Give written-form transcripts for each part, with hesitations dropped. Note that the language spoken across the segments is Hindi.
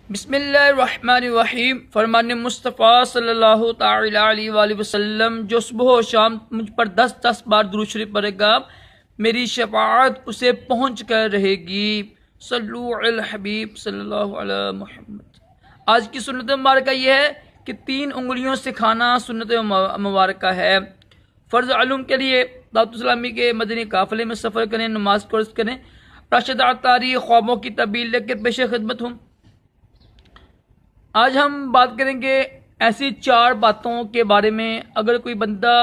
बिस्मिल्लाहिर्रहमानिर्रहीम। फरमान मुस्तफ़ा सल्लल्लाहु तआला अलैहि वसल्लम जो सुबह और शाम मुझ पर 10-10 बार दुरूद शरीफ पढ़ेगा मेरी शफाअत उसे पहुँच कर रहेगी। सल्लु अल हबीब सल्लल्लाहु अलैहि मुहम्मद। आज की सुन्नत मुबारक यह है कि 3 उंगलियों से खाना सुन्नत मुबारक है। फ़र्ज अलूम के लिए दावत इस्लामी के मदनी काफ़िले में सफ़र करें, नमाज कोर्स करें, राशिदा तारीख ख्वाबों की तबील लेकर पेश खिदमत हूँ। आज हम बात करेंगे ऐसी 4 बातों के बारे में। अगर कोई बंदा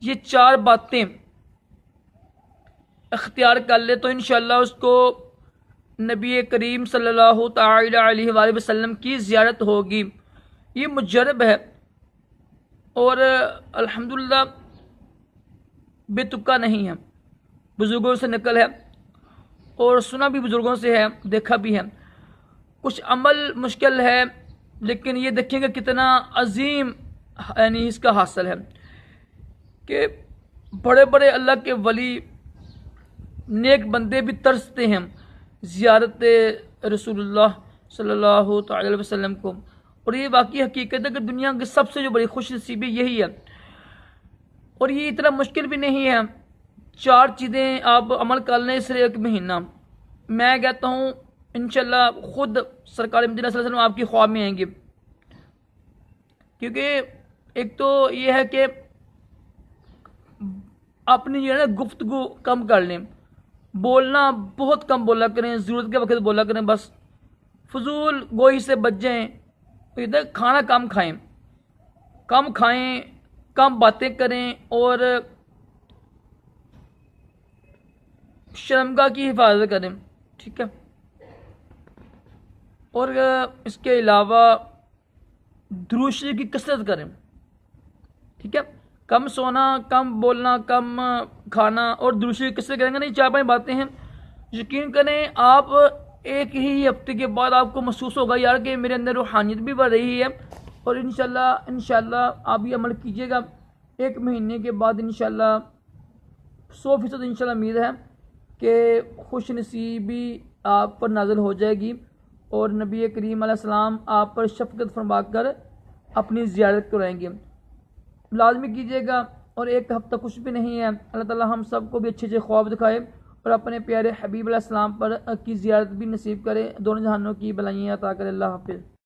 ये 4 बातें अख्तियार कर ले तो इंशाअल्लाह उसको नबी करीम सल्लल्लाहु तआला अलैहि वसल्लम की ज़ियारत होगी। ये मुजरब है और अल्हम्दुलिल्लाह बेतुका नहीं है, बुजुर्गों से नकल है और सुना भी बुजुर्गों से है, देखा भी है। कुछ अमल मुश्किल है लेकिन ये देखेंगे कितना अजीम यानी इसका हासिल है कि बड़े बड़े अल्लाह के वली नेक बंदे भी तरसते हैं ज़ियारत रसूलुल्लाह सल्लल्लाहु अलैहि वसल्लम को। और ये वाकई हकीकत है कि दुनिया की सबसे जो बड़ी खुश नसीबी यही है और ये इतना मुश्किल भी नहीं है। 4 चीज़ें आप अमल कर लें सिर्फ 1 महीना, मैं कहता हूँ इंशाल्लाह खुद सरकार मदीना सल्लल्लाहु अलैहि वसल्लम आपकी ख्वाब में आएंगे। क्योंकि एक तो ये है कि अपनी जो है ना गुफ्तगू कम कर लें, बोलना बहुत कम बोला करें, ज़रूरत के वक्त बोला करें, बस फजूल गोई से बच जाएँ। इधर खाना कम खाएं, कम बातें करें और शर्मगाह की हिफाजत करें, ठीक है। और इसके अलावा दुरूद शरीफ की कसरत करें, ठीक है। कम सोना, कम बोलना, कम खाना और दुरूद शरीफ की कसरत करेंगे नहीं 4-5 बातें हैं। यकीन करें आप एक ही हफ्ते के बाद आपको महसूस होगा यार कि मेरे अंदर रूहानियत भी बढ़ रही है। और इंशाल्लाह आप ये अमल कीजिएगा, 1 महीने के बाद इंशाल्लाह 100% इंशाल्लाह उम्मीद है कि खुश नसीबी आप पर नाज़िल हो जाएगी और नबी करीम अलैहिस्सलाम आप पर शफ़क़त फरमा कर अपनी ज़ियारत कराएंगे। लाजमी कीजिएगा और 1 हफ्ता कुछ भी नहीं है। अल्लाह ताला हम सबको भी अच्छे अच्छे ख्वाब दिखाए और अपने प्यारे हबीब अलैहिस्सलाम पर की ज़ियारत भी नसीब करे, दोनों जहानों की भलाइयाँ अता करे। अल्लाह हाफ़िज़।